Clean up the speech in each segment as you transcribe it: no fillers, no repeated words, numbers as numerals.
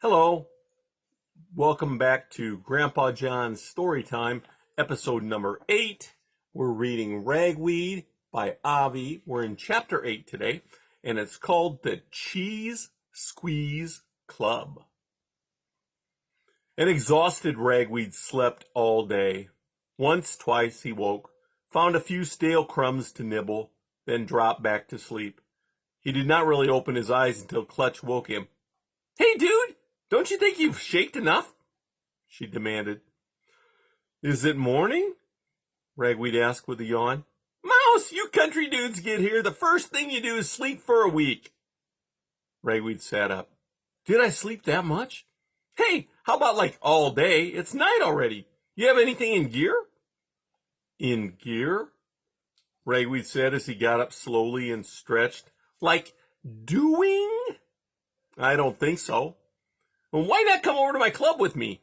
Hello, welcome back to Grandpa John's Story Time, episode number 8. We're reading Ragweed by Avi. We're in chapter 8 today, and it's called The Cheese Squeeze Club. An exhausted Ragweed slept all day. Once, twice he woke, found a few stale crumbs to nibble, then dropped back to sleep. He did not really open his eyes until Clutch woke him. "Hey, dude! Don't you think you've shaked enough?" she demanded. "Is it morning?" Ragweed asked with a yawn. "Mouse, you country dudes get here. The first thing you do is sleep for a week." Ragweed sat up. "Did I sleep that much?" "Hey, how about like all day? It's night already. You have anything in gear?" "In gear?" Ragweed said as he got up slowly and stretched. "Like doing?" "I don't think so." "Well, why not come over to my club with me?"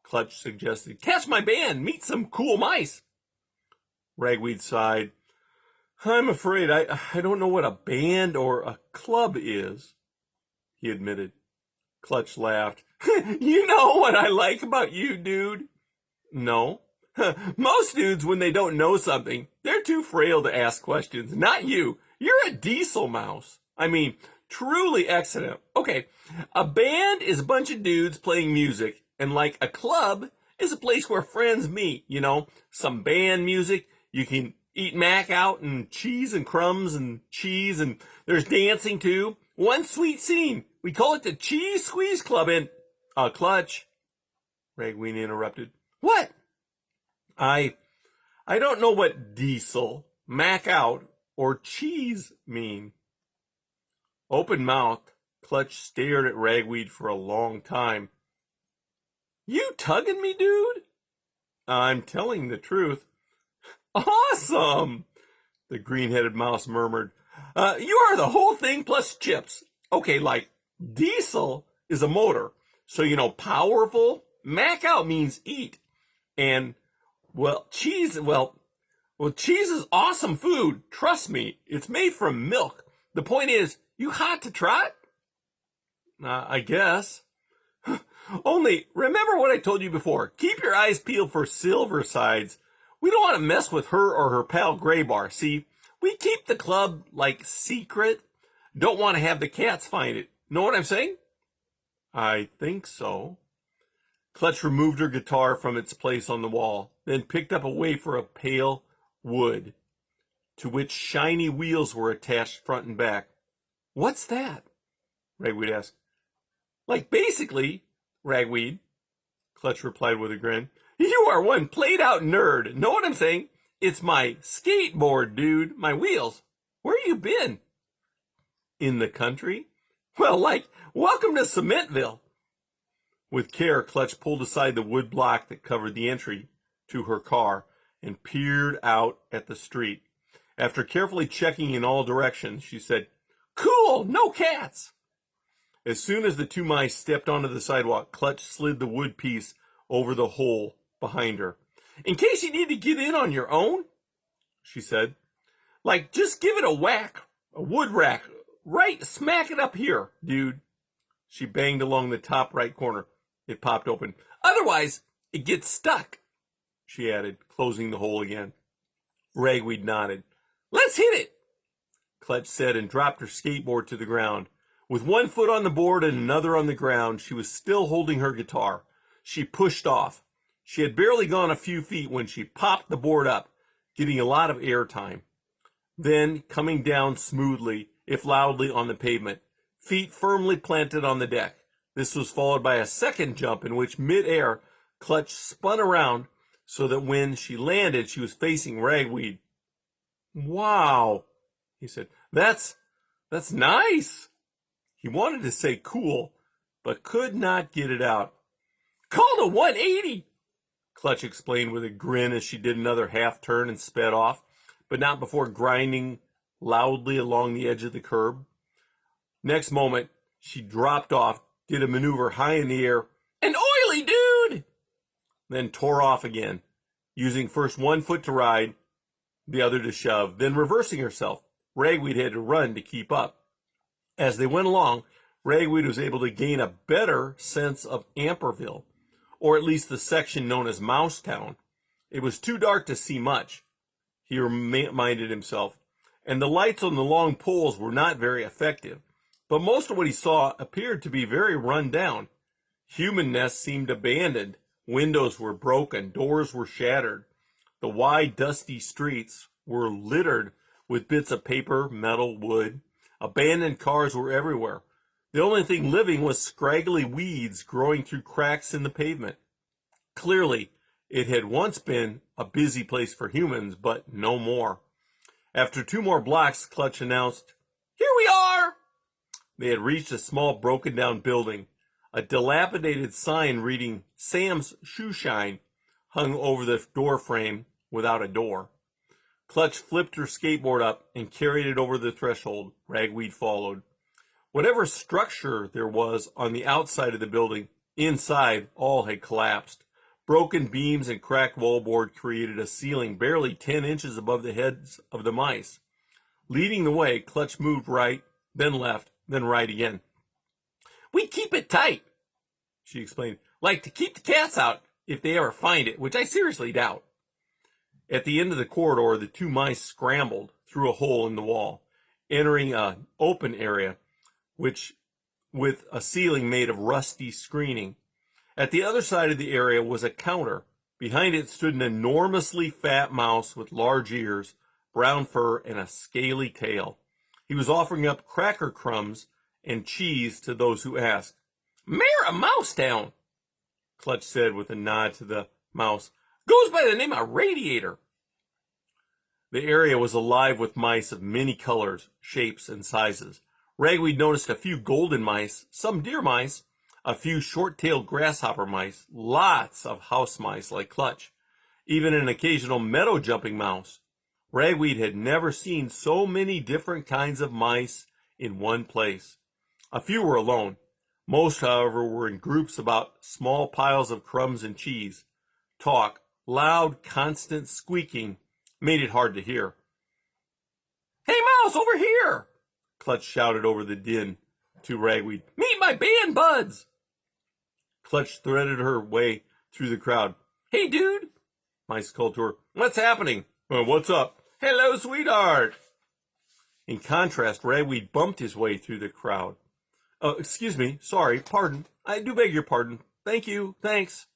Clutch suggested. "Catch my band, meet some cool mice." Ragweed sighed. "I'm afraid I don't know what a band or a club is," he admitted. Clutch laughed. "You know what I like about you, dude?" "No." "Most dudes, when they don't know something, they're too frail to ask questions. Not you. You're a diesel mouse. I mean, truly excellent. Okay, a band is a bunch of dudes playing music, and like a club is a place where friends meet, some band music. You can eat mac out and cheese and crumbs and cheese, and there's dancing too. One sweet scene. We call it the Cheese Squeeze Club, and Clutch," Ragweed interrupted. "What?" I don't know what diesel, mac out, or cheese mean." Open-mouthed, Clutch stared at Ragweed for a long time. "You tugging me, dude?" "I'm telling the truth." "Awesome," the green-headed mouse murmured. You are the whole thing plus chips. Okay, like diesel is a motor, so powerful. Mac out means eat. And, cheese is awesome food. Trust me, it's made from milk. The point is, you hot to trot? I guess. Only, remember what I told you before. Keep your eyes peeled for Silver Sides. We don't want to mess with her or her pal Graybar. See, we keep the club, secret. Don't want to have the cats find it. Know what I'm saying? "I think so." Clutch removed her guitar from its place on the wall, then picked up a wafer of pale wood, to which shiny wheels were attached front and back. "What's that?" Ragweed asked. Basically, Ragweed," Clutch replied with a grin, "you are one played-out nerd. Know what I'm saying? It's my skateboard, dude. My wheels. Where you been?" "In the country?" "Well, welcome to Cementville." With care, Clutch pulled aside the wood block that covered the entry to her car and peered out at the street. After carefully checking in all directions, she said, "Cool, no cats." As soon as the two mice stepped onto the sidewalk, Clutch slid the wood piece over the hole behind her. "In case you need to get in on your own," she said. Just give it a whack, a wood rack, right smack it up here, dude." She banged along the top right corner. It popped open. "Otherwise, it gets stuck," she added, closing the hole again. Ragweed nodded. "Let's hit it," Clutch said, and dropped her skateboard to the ground. With one foot on the board and another on the ground, she was still holding her guitar. She pushed off. She had barely gone a few feet when she popped the board up, getting a lot of airtime. Then, coming down smoothly, if loudly, on the pavement, feet firmly planted on the deck. This was followed by a second jump in which, mid-air, Clutch spun around so that when she landed, she was facing Ragweed. "Wow," he said. That's nice." He wanted to say cool, but could not get it out. "Called a 180, Clutch explained with a grin as she did another half turn and sped off, but not before grinding loudly along the edge of the curb. Next moment, she dropped off, did a maneuver high in the air, "An oily dude!" then tore off again, using first one foot to ride, the other to shove, then reversing herself. Ragweed had to run to keep up. As they went along, Ragweed was able to gain a better sense of Amperville, or at least the section known as Mousetown. It was too dark to see much, he reminded himself, and the lights on the long poles were not very effective. But most of what he saw appeared to be very run down. Human nests seemed abandoned. Windows were broken. Doors were shattered. The wide, dusty streets were littered with bits of paper, metal, wood. Abandoned cars were everywhere. The only thing living was scraggly weeds growing through cracks in the pavement. Clearly, it had once been a busy place for humans, but no more. After 2 more blocks, Clutch announced, "Here we are!" They had reached a small broken-down building. A dilapidated sign reading "Sam's Shoe Shine" hung over the door frame without a door. Clutch flipped her skateboard up and carried it over the threshold. Ragweed followed. Whatever structure there was on the outside of the building, inside all had collapsed. Broken beams and cracked wallboard created a ceiling barely 10 inches above the heads of the mice. Leading the way, Clutch moved right, then left, then right again. "We keep it tight," she explained, "like to keep the cats out if they ever find it, which I seriously doubt." At the end of the corridor, the 2 mice scrambled through a hole in the wall, entering an open area which with a ceiling made of rusty screening. At the other side of the area was a counter. Behind it stood an enormously fat mouse with large ears, brown fur, and a scaly tail. He was offering up cracker crumbs and cheese to those who asked. "Mayor of Mousetown," Clutch said with a nod to the mouse. "Goes by the name of Radiator." The area was alive with mice of many colors, shapes, and sizes. Ragweed noticed a few golden mice, some deer mice, a few short-tailed grasshopper mice, lots of house mice like Clutch, even an occasional meadow-jumping mouse. Ragweed had never seen so many different kinds of mice in one place. A few were alone. Most, however, were in groups about small piles of crumbs and cheese. Talk, loud, constant squeaking, made it hard to hear. "Hey, mouse, over here!" Clutch shouted over the din to Ragweed. "Meet my band buds!" Clutch threaded her way through the crowd. "Hey, dude!" Mice called to her. "What's happening?" "What's up?" "Hello, sweetheart!" In contrast, Ragweed bumped his way through the crowd. "Excuse me, sorry, pardon. I do beg your pardon. Thank you, thanks."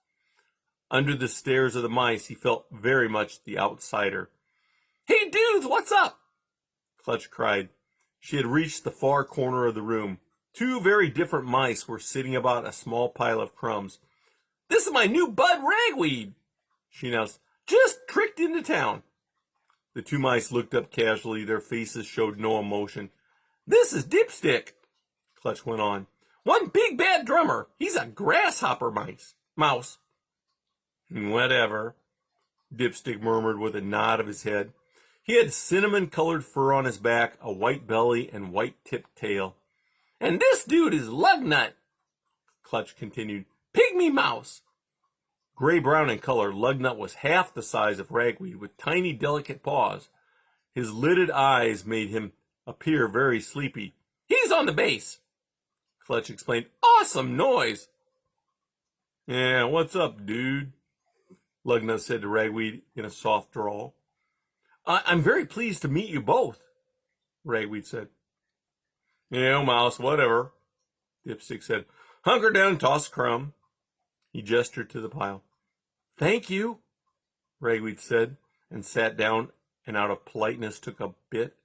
Under the stares of the mice, he felt very much the outsider. "Hey, dudes, what's up?" Clutch cried. She had reached the far corner of the room. 2 very different mice were sitting about a small pile of crumbs. "This is my new bud, Ragweed," she announced. "Just tricked into town." The 2 mice looked up casually. Their faces showed no emotion. "This is Dipstick," Clutch went on. "One big bad drummer. He's a grasshopper mouse." "Whatever," Dipstick murmured with a nod of his head. He had cinnamon-colored fur on his back, a white belly, and white-tipped tail. "And this dude is Lugnut," Clutch continued. "Pygmy mouse." Gray-brown in color, Lugnut was half the size of Ragweed, with tiny, delicate paws. His lidded eyes made him appear very sleepy. "He's on the bass," Clutch explained. "Awesome noise." "Yeah, what's up, dude?" Lugnut said to Ragweed in a soft drawl. I'm very pleased to meet you both," Ragweed said. "Yeah, mouse, whatever," Dipstick said. "Hunker down and toss a crumb." He gestured to the pile. "Thank you," Ragweed said, and sat down and out of politeness took a bit.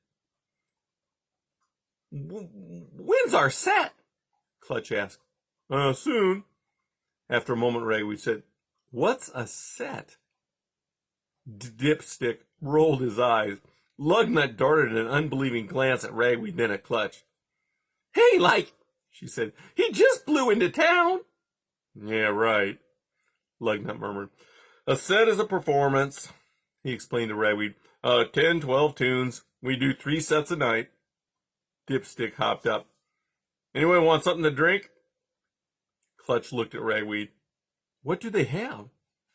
"When's our set?" Clutch asked. Soon." After a moment, Ragweed said, "What's a set?" Dipstick rolled his eyes. Lugnut darted an unbelieving glance at Ragweed, then at Clutch. "Hey, she said, he just blew into town." "Yeah, right," Lugnut murmured. "A set is a performance," he explained to Ragweed. 10, 12 tunes. We do 3 sets a night." Dipstick hopped up. "Anyone want something to drink?" Clutch looked at Ragweed. "What do they have?"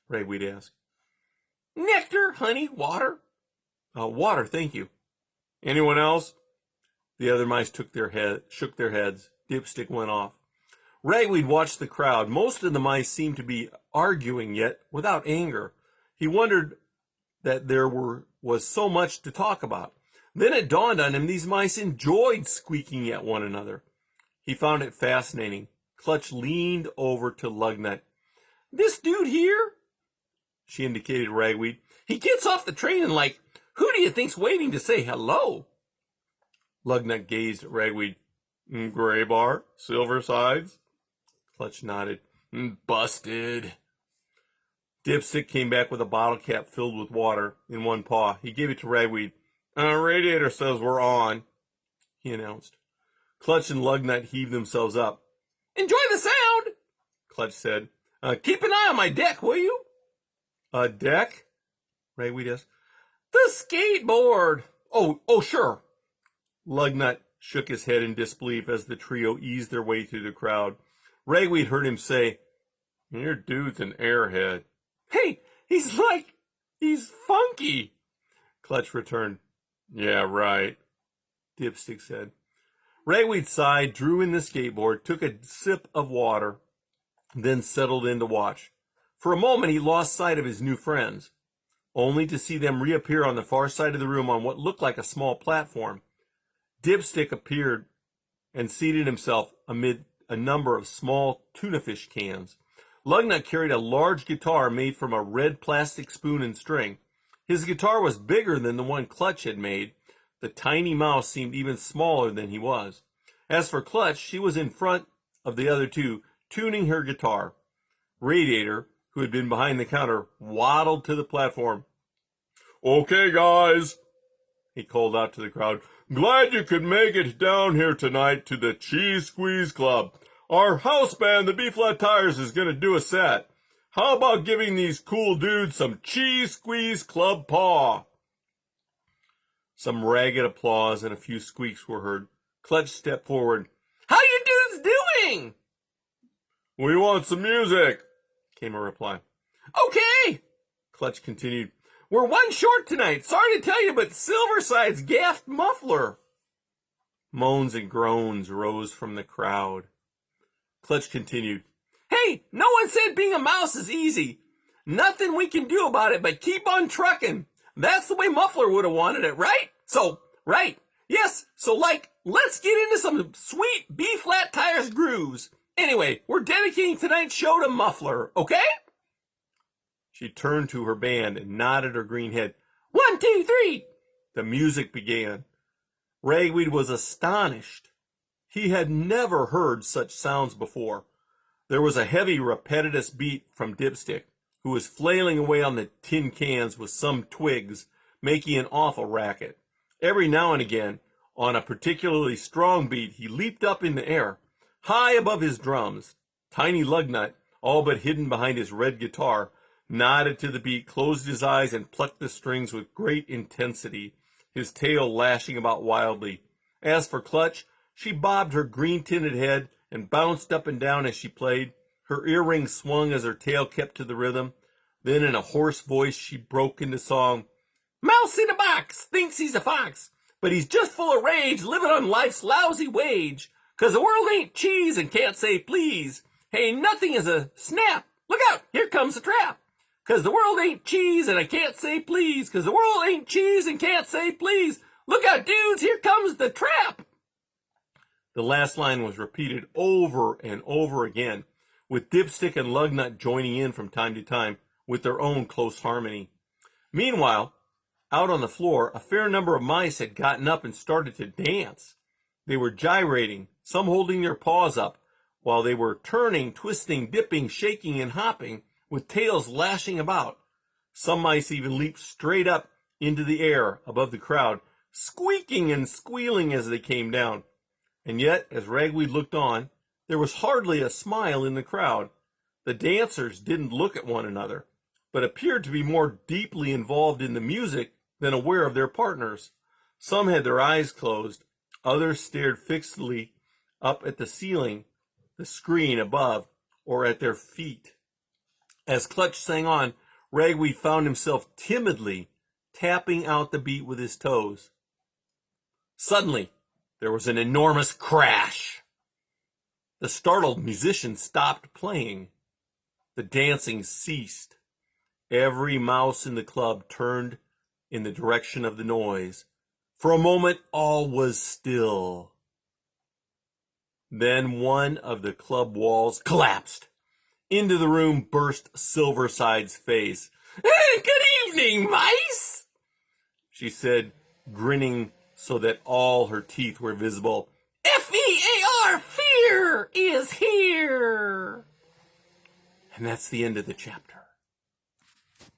Ragweed asked. "Nectar, honey, water." Water, thank you." "Anyone else?" The other mice shook their heads. Dipstick went off. Ragweed watched the crowd. Most of the mice seemed to be arguing, yet without anger. He wondered that there was so much to talk about. Then it dawned on him these mice enjoyed squeaking at one another. He found it fascinating. Clutch leaned over to Lugnut. "This dude here?" She indicated Ragweed. "He gets off the train and who do you think's waiting to say hello?" Lugnut gazed at Ragweed. "Gray bar, silver sides?" Clutch nodded. "Busted." Dipstick came back with a bottle cap filled with water in one paw. He gave it to Ragweed. "Radiator says we're on," he announced. Clutch and Lugnut heaved themselves up. "Enjoy the sound," Clutch said. "Keep an eye on my deck, will you?" "A deck?" Ragweed asked. "The skateboard." Oh, sure." Lugnut shook his head in disbelief as the trio eased their way through the crowd. Ragweed heard him say, "Your dude's an airhead." "Hey, he's funky," Clutch returned. "Yeah, right," Dipstick said. Ragweed sighed, drew in the skateboard, took a sip of water, then settled in to watch. For a moment he lost sight of his new friends, only to see them reappear on the far side of the room on what looked like a small platform. Dipstick appeared and seated himself amid a number of small tuna fish cans. Lugnut carried a large guitar made from a red plastic spoon and string. His guitar was bigger than the one Clutch had made. The tiny mouse seemed even smaller than he was. As for Clutch, she was in front of the other two, tuning her guitar. Radiator, who had been behind the counter, waddled to the platform. "Okay, guys," he called out to the crowd. "Glad you could make it down here tonight to the Cheese Squeeze Club. Our house band, the B-Flat Tires, is going to do a set. How about giving these cool dudes some Cheese Squeeze Club paw?" Some ragged applause and a few squeaks were heard. Clutch stepped forward. "How you dudes doing?" "We want some music," came a reply. "Okay," Clutch continued. "We're one short tonight. Sorry to tell you, but Silverside's gaffed muffler." Moans and groans rose from the crowd. Clutch continued. "Hey, no one said being a mouse is easy. Nothing we can do about it but keep on trucking. That's the way Muffler would have wanted it, right? Right. Yes, let's get into some sweet B-Flat Tires grooves. Anyway, we're dedicating tonight's show to Muffler, okay?" She turned to her band and nodded her green head. 1, 2, 3. The music began. Ragweed was astonished. He had never heard such sounds before. There was a heavy, repetitious beat from Dipstick, who was flailing away on the tin cans with some twigs, making an awful racket. Every now and again, on a particularly strong beat, he leaped up in the air, high above his drums. Tiny Lugnut, all but hidden behind his red guitar, nodded to the beat, closed his eyes, and plucked the strings with great intensity, his tail lashing about wildly. As for Clutch, she bobbed her green-tinted head and bounced up and down as she played. Her earrings swung as her tail kept to the rhythm. Then in a hoarse voice she broke into song. "Mouse in a box thinks he's a fox, but he's just full of rage, living on life's lousy wage. 'Cause the world ain't cheese and can't say please. Hey, nothing is a snap. Look out, here comes the trap. 'Cause the world ain't cheese and I can't say please. 'Cause the world ain't cheese and can't say please. Look out, dudes, here comes the trap." The last line was repeated over and over again, with Dipstick and Lugnut joining in from time to time with their own close harmony. Meanwhile, out on the floor, a fair number of mice had gotten up and started to dance. They were gyrating, some holding their paws up, while they were turning, twisting, dipping, shaking, and hopping, with tails lashing about. Some mice even leaped straight up into the air above the crowd, squeaking and squealing as they came down. And yet, as Ragweed looked on, there was hardly a smile in the crowd. The dancers didn't look at one another, but appeared to be more deeply involved in the music than aware of their partners. Some had their eyes closed, others stared fixedly up at the ceiling, the screen above, or at their feet. As Clutch sang on, Ragweed found himself timidly tapping out the beat with his toes. Suddenly, there was an enormous crash. The startled musician stopped playing. The dancing ceased. Every mouse in the club turned in the direction of the noise. For a moment, all was still. Then one of the club walls collapsed. Into the room burst Silverside's face. "Good evening, mice," she said, grinning so that all her teeth were visible. "Fear, fear is here." And that's the end of the chapter.